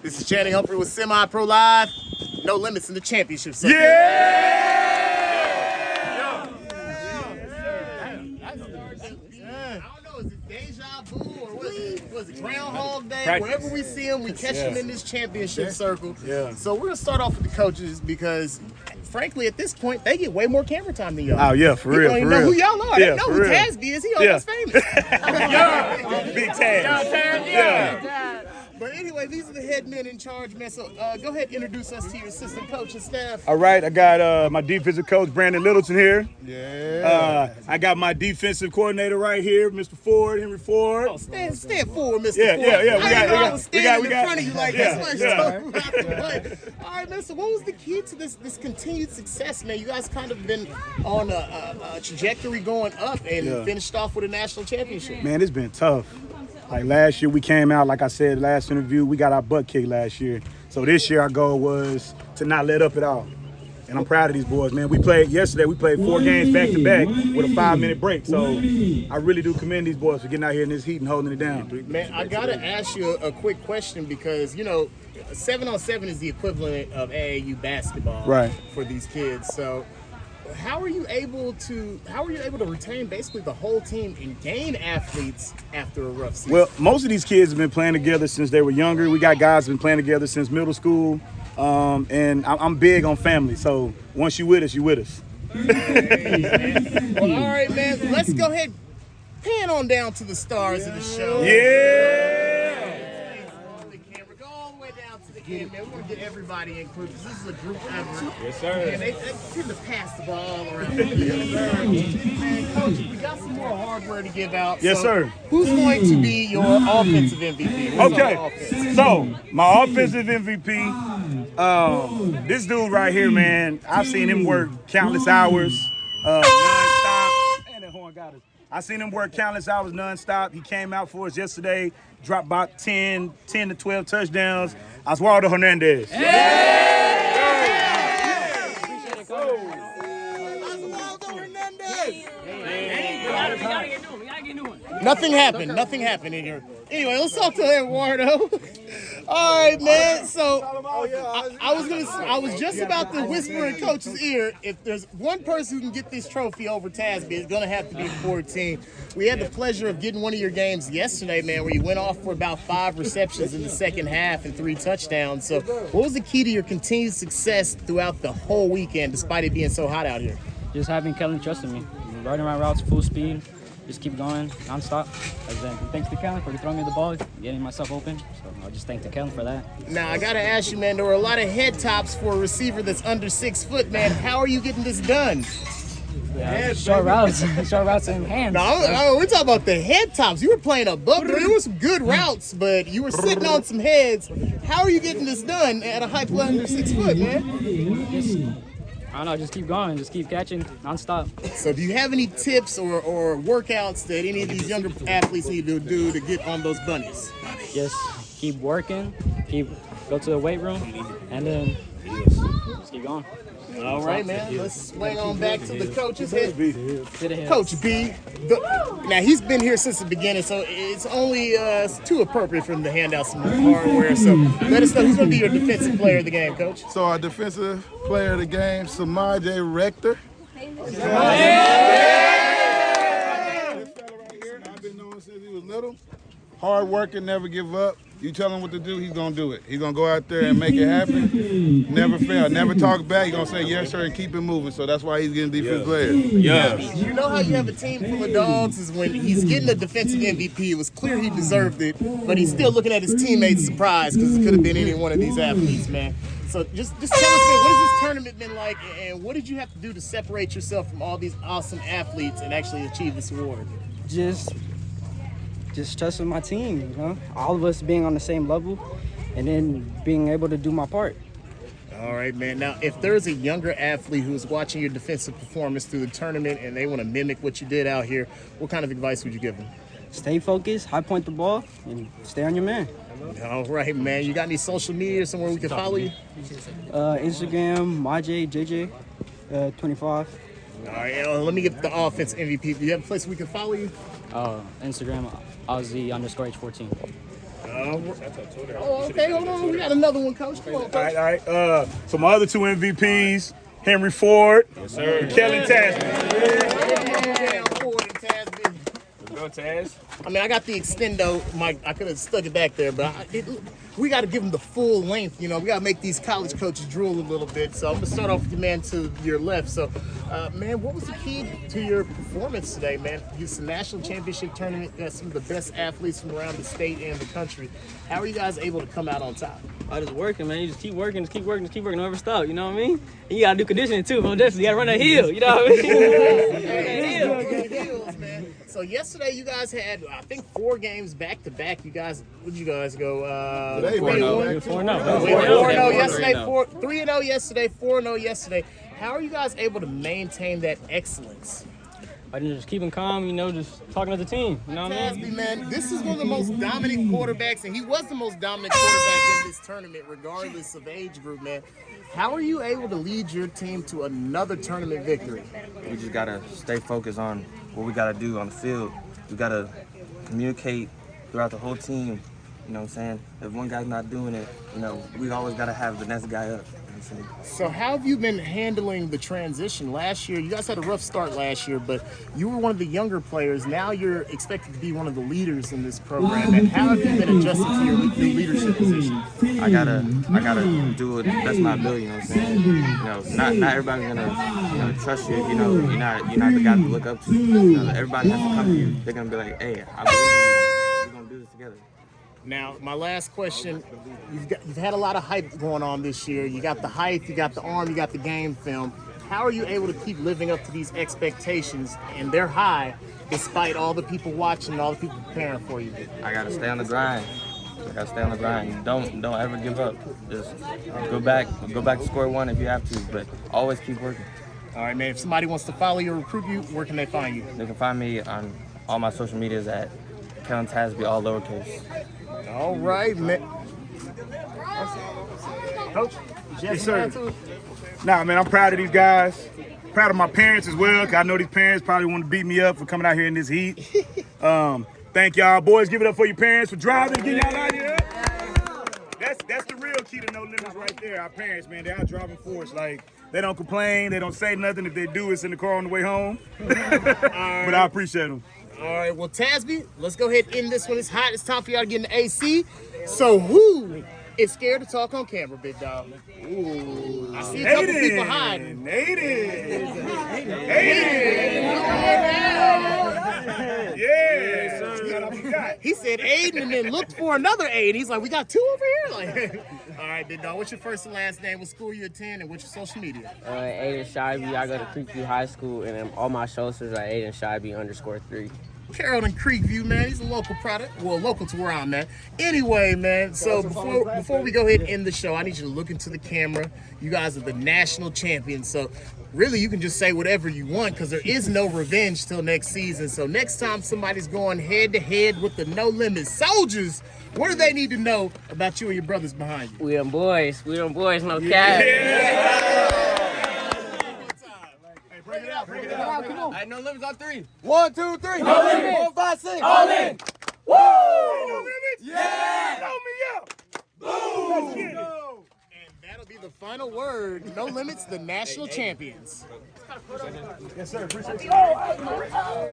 This is Channing Humphrey with Semi-Pro Live. No limits in the championship circuit. I don't know, is it deja vu or was it Groundhog Day? Practice. Wherever we see them, we catch them in this championship circle. Yeah. So we're going to start off with the coaches because, frankly, at this point, they get way more camera time than y'all. Oh, yeah, for real, People don't even know who y'all are. Yeah, They know for who real. Tasby is. He almost famous. Big Taz. Yeah. But anyway, these are the head men in charge, man. So go ahead and introduce us to your assistant coach and staff. All right, I got my defensive coach, Brandon Littleton here. Yeah. I got my defensive coordinator right here, Mr. Ford, Henry Ford. Oh, stand forward, Mr. Yeah, Ford. yeah, yeah. I was standing in front of you like yeah, this. yeah. All right, man. So what was the key to this continued success, man? You guys kind of been on a trajectory going up and finished off with a national championship. Man, it's been tough. Like last year, we came out, like I said, last interview, we got our butt kicked last year. So this year, our goal was to not let up at all. And I'm proud of these boys, man. We played 4 games back-to-back with a 5-minute break. So I really do commend these boys for getting out here in this heat and holding it down. Man, I got to ask you a quick question because, 7-on-7 is the equivalent of AAU basketball for these kids. So how are you able to retain basically the whole team and gain athletes after a rough season? Well, most of these kids have been playing together since they were younger. We got guys who've been playing together since middle school. And I'm big on family. So once you with us, you with us. Well, all right, man. Let's go ahead, pan on down to the stars of the show. Go all the way down to the end, man. We're going to get everybody included because this is a group effort. Yes, sir. And they tend to pass the ball all around. Man, Coach, we got some more hardware to give out. Yes, sir. Who's going to be your offensive MVP? Who's Okay, so my offensive MVP, this dude right here, man, I've seen him work countless hours, nonstop. Man, that horn got us. I seen him work countless hours nonstop. He came out for us yesterday, dropped about 10 to 12 touchdowns. Oswaldo Hernandez. Nothing happened in here. Anyway, let's talk to Eduardo. All right, man. So I was just about to whisper in Coach's ear, if there's one person who can get this trophy over Tasby, it's gonna have to be 14. We had the pleasure of getting one of your games yesterday, man, where you went off for about 5 receptions in the second half and 3 touchdowns. So what was the key to your continued success throughout the whole weekend, despite it being so hot out here? Just having Kellen trusting me, running my routes full speed. Just keep going nonstop. Thanks to Kellen for throwing me the ball, getting myself open. So I'll just thank Kellen for that. Now I gotta ask you, man. There were a lot of head tops for a receiver that's under 6 foot, man. How are you getting this done? Short routes and hands. No, we're talking about the head tops. You were playing above. There were some good routes, but you were sitting on some heads. How are you getting this done at a height under 6 foot, man? I don't know, just keep going, just keep catching nonstop. So do you have any tips or workouts that any of these younger athletes need to do to get on those bunnies? Just keep working, go to the weight room, and then just keep going. All right, man. Let's swing on back to the coach's head. Coach Coach B. Now, he's been here since the beginning, so it's only too appropriate for him to hand out some hardware. So let us know who's going to be your defensive player of the game, Coach. So our defensive player of the game, Samaj Rector. This fella right here, I've been knowing since he was little. Hard working, never give up. You tell him what to do, he's going to do it. He's going to go out there and make it happen. Never fail. Never talk back. He's going to say yes, sir, and keep it moving. So that's why he's getting defensive player. Yeah. You know how you have a team full of dogs is when he's getting the defensive MVP. It was clear he deserved it, but he's still looking at his teammates surprised because it could have been any one of these athletes, man. So just tell us, man, what has this tournament been like, and what did you have to do to separate yourself from all these awesome athletes and actually achieve this award? Just trusting my team, all of us being on the same level and then being able to do my part. All right, man. Now, if there's a younger athlete who is watching your defensive performance through the tournament and they want to mimic what you did out here, what kind of advice would you give them? Stay focused, high point the ball, and stay on your man. All right, man. You got any social media somewhere we can follow you? Instagram, MyJJJ25. All right, let me get the offense MVP. Do you have a place we can follow you? Instagram, Aussie_H14. Oh, okay, hold on. We got another one, Coach. Come on, Coach. All right. So my other two MVPs, Henry Ford, and Kellen Tasby. Go, Taz. I mean, I got the extendo mic. I could have stuck it back there, but we got to give them the full length. You know, we got to make these college coaches drool a little bit. So I'm going to start off with the man to your left. So, man, what was the key to your performance today, man? It's a national championship tournament. Got some of the best athletes from around the state and the country. How are you guys able to come out on top? I just working, man. You just keep working, never stop. You know what I mean? And you gotta do conditioning too. From definitely, you gotta run that hill. You know what I mean? So yesterday you guys had, I think, 4 games back to back. You guys, what did you guys go? 4-0 yesterday, 3-0 yesterday, 4-0 yesterday. How are you guys able to maintain that excellence? I just keeping calm, you know, just talking to the team. You know what I mean? Tasby, man, this is one of the most dominant quarterbacks, and he was the most dominant quarterback in this tournament, regardless of age group, man. How are you able to lead your team to another tournament victory? We just gotta stay focused on what we gotta do on the field. We gotta communicate throughout the whole team. You know what I'm saying? If one guy's not doing it, you know, we always gotta have the next guy up. So how have you been handling the transition? Last year, you guys had a rough start last year, but you were one of the younger players. Now you're expected to be one of the leaders in this program. And how have you been adjusting to your new leadership position? I gotta do it. That's my ability. You know what I'm saying? You know, not everybody's gonna trust you. You know, you're not the guy to look up to. You know, everybody has to come to you. They're gonna be like, hey, I believe in you. We're gonna do this together. Now, my last question, you've had a lot of hype going on this year. You got the height, you got the arm, you got the game film. How are you able to keep living up to these expectations? And they're high, despite all the people watching and all the people preparing for you. I gotta stay on the grind. Don't ever give up. Just go back to square one if you have to, but always keep working. All right, man. If somebody wants to follow you or recruit you, where can they find you? They can find me on all my social medias at Kellen Tasby, all lowercase. All right, man. Coach, Yes, sir. Nah, man, I'm proud of these guys. Proud of my parents as well, because I know these parents probably want to beat me up for coming out here in this heat. Thank y'all. Boys, give it up for your parents for driving, getting y'all out here. That's the real key to No Limits right there. Our parents, man, they're out driving for us. Like, they don't complain. They don't say nothing. If they do, it's in the car on the way home. But I appreciate them. All right, well, Tasby, let's go ahead and end this one. It's hot. It's time for y'all to get in the AC. So who is scared to talk on camera, big dog? Ooh. I see a couple people hiding. Yeah. He said Aiden and then looked for another Aiden. He's like, we got 2 over here? Like, all right, big dog, what's your first and last name? What school you attend and what's your social media? Aiden Shiby. I go to Creekview High School, and then all my socials are Aiden Shiby_3. Carroll in Creekview, man. He's a local product. Well, local to where I'm at. Anyway, man, so before we go ahead and end the show, I need you to look into the camera. You guys are the national champions, so really you can just say whatever you want because there is no revenge till next season. So next time somebody's going head-to-head with the No Limit Soldiers, what do they need to know about you and your brothers behind you? We them boys, no cap. Bring it out. Come on. No Limits on 3. 1, 2, 3. No Limits. 4, 5, 6. All in. Woo! No Limits? Yeah! Throw me up! Boom! Let's get it. And that'll be the final word. No Limits, the national champions. Yes, sir. Appreciate you.